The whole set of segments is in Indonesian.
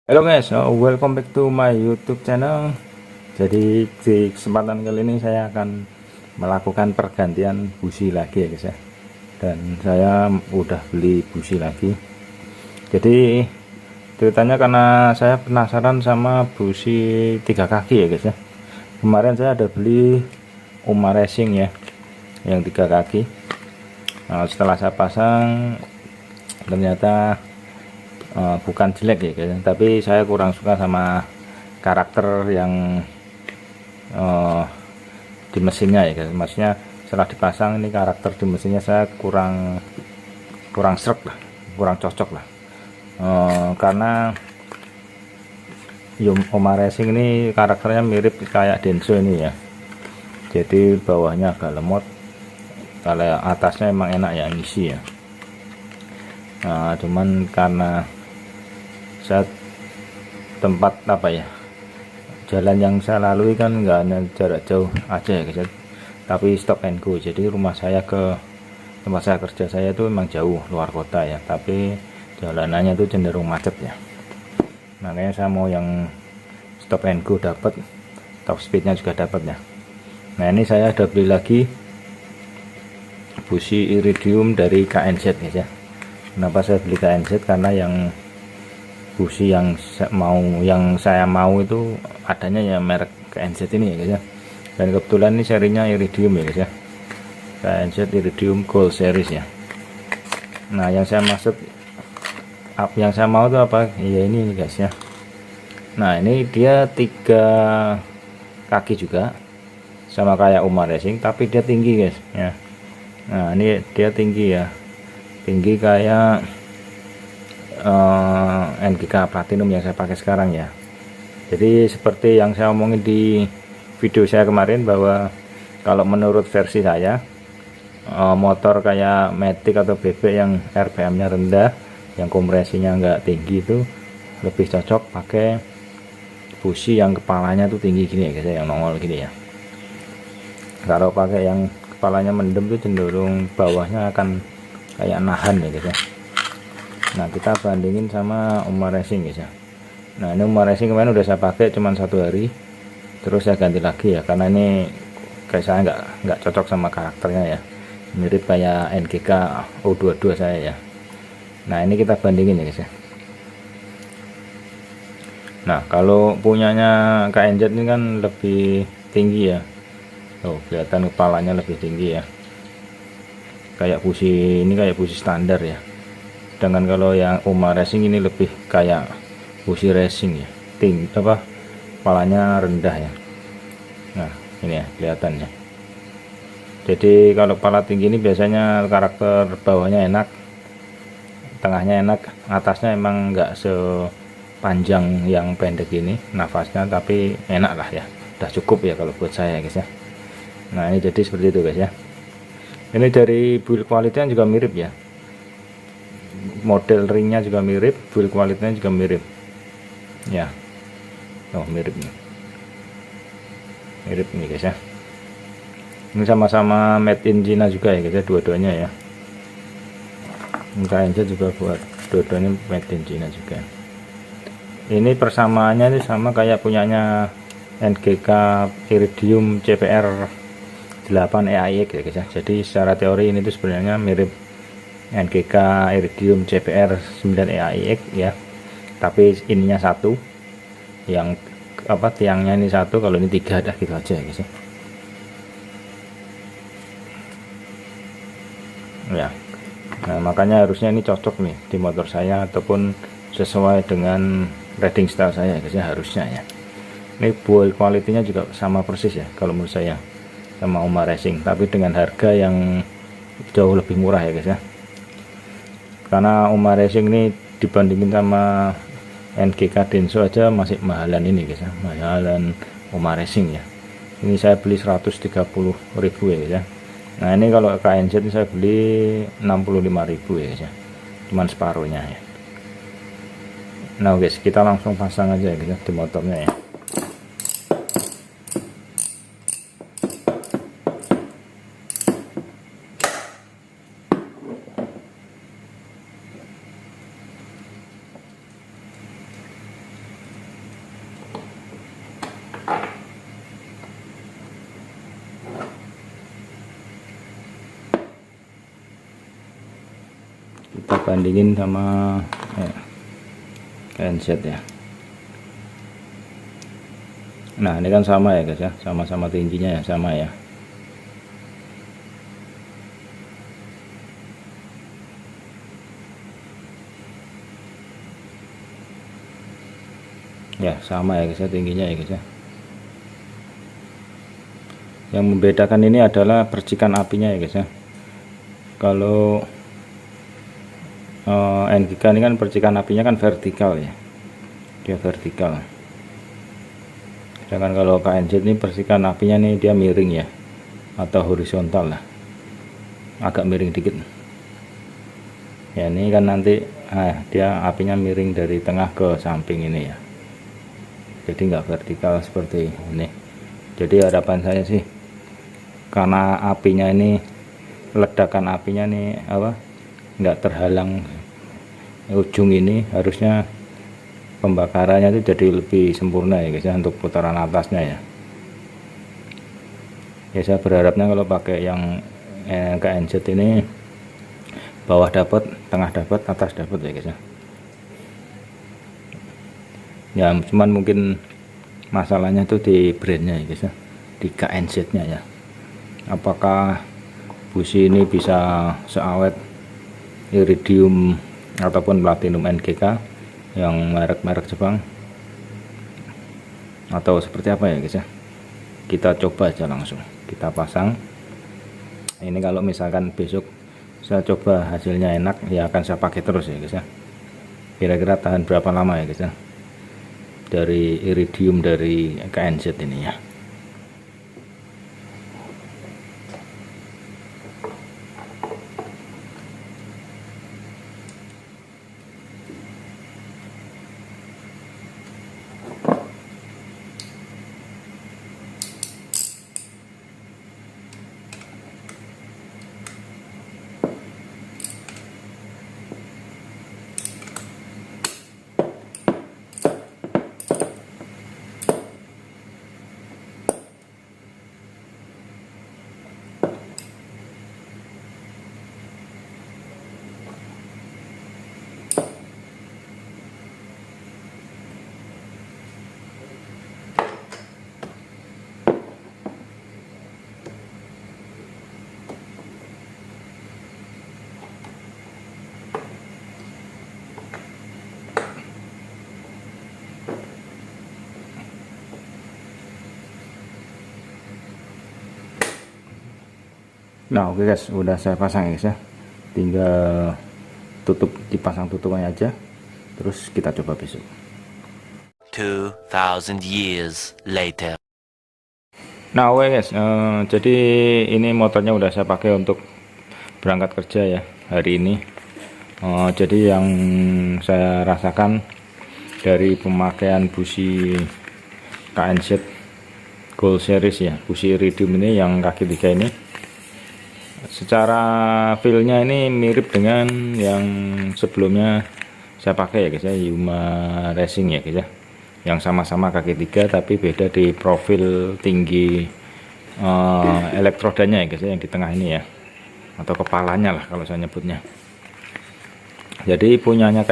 Halo guys, welcome back to my YouTube channel. Jadi di kesempatan kali ini saya akan melakukan pergantian busi lagi ya guys ya. Dan saya udah beli busi lagi. Jadi ceritanya karena saya penasaran sama busi 3 kaki ya guys ya. Kemarin saya ada beli Uma Racing ya, yang 3 kaki. Nah, setelah saya pasang ternyata bukan jelek ya guys, tapi saya kurang suka sama karakter yang uh, di mesinnya ya guys. Maksudnya setelah dipasang ini karakter di mesinnya saya kurang kurang srek lah, kurang cocok lah. Karena Yuma Racing ini karakternya mirip kayak Denso ini ya, jadi bawahnya agak lemot, kalau atasnya emang enak ya ngisi ya. Nah, cuman karena saya tempat apa ya, jalan yang saya lalui kan nggak hanya jarak jauh aja ya guys, tapi stop and go. Jadi rumah saya ke tempat saya kerja saya itu memang jauh luar kota ya, tapi jalanannya itu cenderung macet ya. Makanya saya mau yang stop and go dapat, top speednya juga dapat ya. Nah ini saya ada beli lagi busi iridium dari KNZ guys ya. Kenapa saya beli KNZ? Karena yang busi yang saya mau itu adanya ya merek KNZ ini ya guys ya. Dan kebetulan ini serinya iridium ya guys ya, KNZ iridium gold series ya. Nah yang saya maksud, yang saya mau itu apa ya, ini guys ya. Nah ini dia 3 kaki juga, sama kayak Uma Racing, tapi dia tinggi guys ya. Nah ini dia tinggi ya, tinggi kayak NGK Platinum yang saya pakai sekarang ya. Jadi seperti yang saya omongin di video saya kemarin, bahwa kalau menurut versi saya, motor kayak Matic atau Bebek yang RPM nya rendah, yang kompresinya enggak tinggi, itu lebih cocok pakai busi yang kepalanya tuh tinggi gini ya guys, yang nongol gini ya. Kalau pakai yang kepalanya mendem tuh cenderung bawahnya akan kayak nahan ya guys ya. Nah kita bandingin sama Uma Racing guys ya. Nah ini Uma Racing kemarin udah saya pakai cuman 1 hari, terus saya ganti lagi ya, karena ini kayak saya nggak cocok sama karakternya ya, mirip kayak NGK O22 saya ya. Nah ini kita bandingin ya guys ya. Nah kalau punyanya KNZ ini kan lebih tinggi ya, oh kelihatan kepalanya lebih tinggi ya, kayak busi ini kayak busi standar ya. Sedangkan kalau yang Uma Racing ini lebih kayak busi racing ya, kepalanya rendah ya. Nah ini ya kelihatan ya. Jadi kalau kepala tinggi ini biasanya karakter bawahnya enak, tengahnya enak, atasnya emang nggak sepanjang yang pendek ini nafasnya, tapi enak lah ya, udah cukup ya kalau buat saya guys ya. Nah ini jadi seperti itu guys ya. Ini dari build quality juga mirip ya, model ringnya juga mirip, build quality-nya juga mirip ya. Oh mirip nih, mirip nih guys ya. Ini sama-sama made in China juga ya guys ya, dua-duanya ya. KNZ juga buat, dua-duanya made in China juga. Ini persamaannya ini sama kayak punyanya NGK Iridium CPR 8 EAIX ya guys ya. Jadi secara teori ini tuh sebenarnya mirip NGK Iridium CPR 9 EAIX ya, tapi ininya satu, yang apa, tiangnya ini satu, kalau ini 3 dah gitu aja ya guys ya. Nah makanya harusnya ini cocok nih di motor saya, ataupun sesuai dengan riding style saya guys ya, harusnya ya. Ini build quality-nya juga sama persis ya kalau menurut saya sama Uma Racing, tapi dengan harga yang jauh lebih murah ya guys ya. Karena Uma Racing ini dibandingin sama NGK Denso aja masih mahalan ini guys ya, mahalan Uma Racing ya. Ini saya beli 130.000 ya guys ya. Nah ini kalau KNZ ini saya beli 65.000 ya guys ya, cuman separuhnya ya. Nah guys, kita langsung pasang aja ya guys ya di motornya ya. bandingin sama KNZ ya. Nah ini kan sama ya guys ya, sama-sama tingginya ya, sama ya. Ya sama ya guys ya, tingginya ya guys ya. Yang membedakan ini adalah percikan apinya ya guys ya. Kalau NGK ini kan percikan apinya kan vertikal ya, dia vertikal. Sedangkan kalau KNZ ini percikan apinya nih dia miring ya, atau horizontal lah, agak miring dikit ya. Ini kan nanti dia apinya miring dari tengah ke samping ini ya, jadi nggak vertikal seperti ini. Jadi harapan saya sih, karena apinya ini, ledakan apinya nih nggak terhalang ujung ini, harusnya pembakarannya itu jadi lebih sempurna ya guys ya, untuk putaran atasnya ya. Ya saya berharapnya kalau pakai yang KNZ ini, bawah dapat, tengah dapat, atas dapat ya guys ya. Ya cuman mungkin masalahnya tuh di brandnya ya guys ya, di KNZ nya ya. Apakah busi ini bisa seawet iridium ataupun platinum NGK yang merek-merek Jepang, atau seperti apa ya guys ya. Kita coba aja langsung kita pasang ini. Kalau misalkan besok saya coba hasilnya enak ya, akan saya pakai terus ya guys ya. Kira-kira tahan berapa lama ya guys ya, dari iridium dari KNZ ini ya. Nah oke guys, udah saya pasang ya guys ya, tinggal dipasang tutupannya aja, terus kita coba besok. 2000 years later. Nah oke guys, jadi ini motornya udah saya pakai untuk berangkat kerja ya hari ini. Jadi yang saya rasakan dari pemakaian busi KNZ Gold Series ya, busi iridium ini yang kaki 3 ini, secara feelnya ini mirip dengan yang sebelumnya saya pakai ya guys ya, Yuma Racing ya guys ya, yang sama-sama kaki 3 tapi beda di profil tinggi elektrodanya ya guys ya, yang di tengah ini ya, atau kepalanya lah kalau saya nyebutnya. Jadi punyanya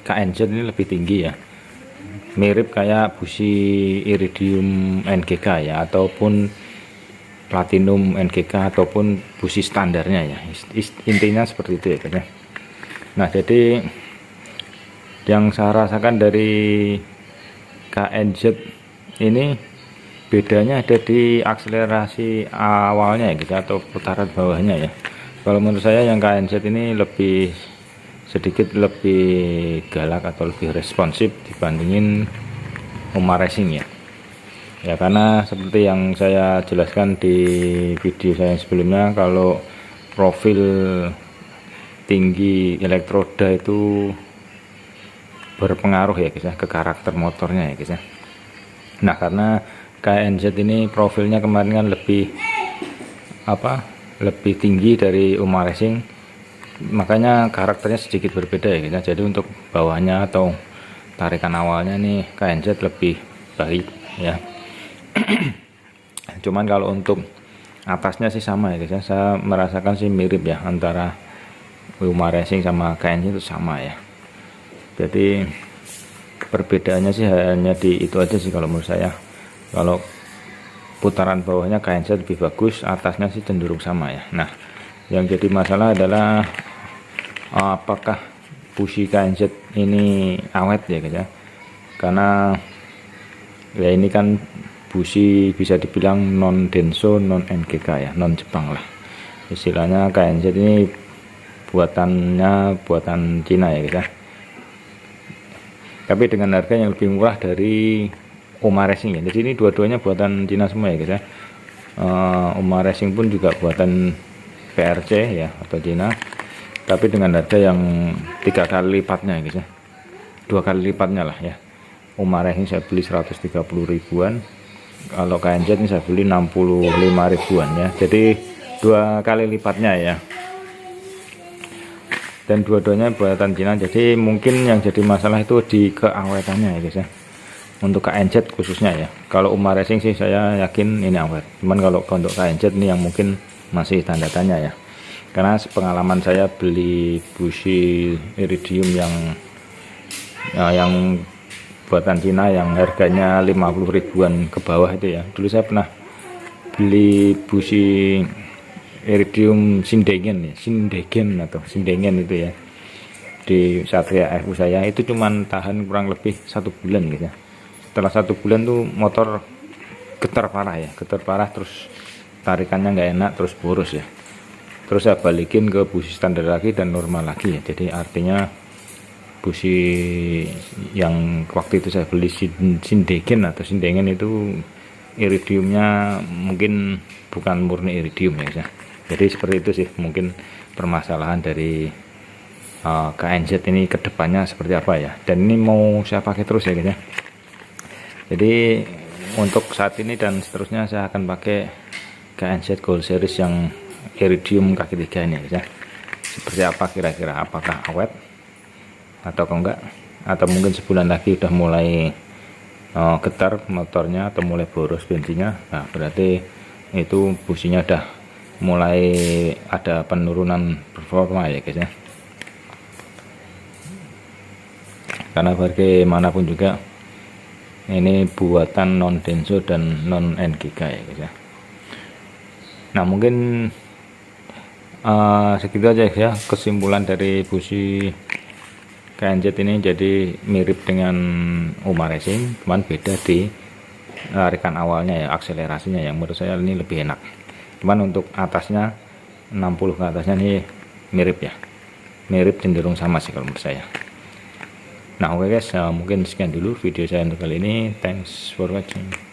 KNZ ini lebih tinggi ya, mirip kayak busi iridium NGK ya, ataupun platinum NGK, ataupun busi standarnya ya, intinya seperti itu ya guys ya. Nah jadi yang saya rasakan dari KNZ ini, bedanya ada di akselerasi awalnya ya guys, atau putaran bawahnya ya. Kalau menurut saya yang KNZ ini sedikit lebih galak atau lebih responsif dibandingin Yuma Racing ya. Ya karena seperti yang saya jelaskan di video saya sebelumnya, kalau profil tinggi elektroda itu berpengaruh ya guys ya ke karakter motornya ya guys ya. Nah karena KNZ ini profilnya kemarin kan lebih tinggi dari Yuma Racing, makanya karakternya sedikit berbeda ya guys ya. Jadi untuk bawahnya atau tarikan awalnya nih KNZ lebih baik ya. Cuman kalau untuk atasnya sih sama ya guys ya, saya merasakan sih mirip ya antara Uma Racing sama KNZ itu sama ya. Jadi perbedaannya sih hanya di itu aja sih kalau menurut saya. Kalau putaran bawahnya KNZ lebih bagus, atasnya sih cenderung sama ya. Nah, yang jadi masalah adalah apakah busi KNZ ini awet ya guys ya. Karena ya ini kan busi bisa dibilang non Denso, non NGK ya, non Jepang lah. Istilahnya KNZ ini buatan Cina ya guys ya. Tapi dengan harga yang lebih murah dari Uma Racing ya. Jadi ini dua-duanya buatan Cina semua ya guys ya. Uma Racing pun juga buatan PRC ya atau Cina. Tapi dengan harga yang 3 kali lipatnya ya guys ya. 2 kali lipatnya lah ya. Uma Racing saya beli 130 ribuan. Kalau KNZ ini saya beli 65 ribuan ya. Jadi 2 kali lipatnya ya. Dan dua-duanya buatan Cina, jadi mungkin yang jadi masalah itu di keawetannya ya guys ya, untuk KNZ khususnya ya. Kalau Uma Racing sih saya yakin ini awet, cuman kalau untuk KNZ ini yang mungkin masih tanda tanya ya, karena pengalaman saya beli busi iridium yang buatan Cina yang harganya 50 ribuan ke bawah itu ya. Dulu saya pernah beli busi iridium Sindengen itu ya di Satria FU saya, itu cuman tahan kurang lebih 1 bulan gitu ya. Setelah 1 bulan tuh motor getar parah, terus tarikannya nggak enak, terus boros ya. Terus saya balikin ke busi standar lagi dan normal lagi ya. Jadi artinya busi yang waktu itu saya beli Sindengen itu iridiumnya mungkin bukan murni iridium ya. Jadi seperti itu sih mungkin permasalahan dari KNZ ini kedepannya seperti apa ya. Dan ini mau saya pakai terus ya guys ya. Jadi untuk saat ini dan seterusnya saya akan pakai KNZ Gold Series yang iridium kaki 3 ini guys ya. Seperti apa kira-kira, apakah awet atau enggak, atau mungkin sebulan lagi udah mulai getar motornya atau mulai boros bensinnya. Nah berarti itu businya udah mulai ada penurunan performa ya guys ya. Karena bagaimanapun juga ini buatan non Denso dan non NGK ya guys ya. Nah mungkin segitu aja ya kesimpulan dari busi KNZ ini. Jadi mirip dengan Uma Racing, cuman beda di tarikan awalnya ya, akselerasinya yang menurut saya ini lebih enak. Cuman untuk atasnya 60 ke atasnya nih mirip ya, mirip cenderung sama sih kalau menurut saya. Nah oke guys, mungkin sekian dulu video saya untuk kali ini. Thanks for watching.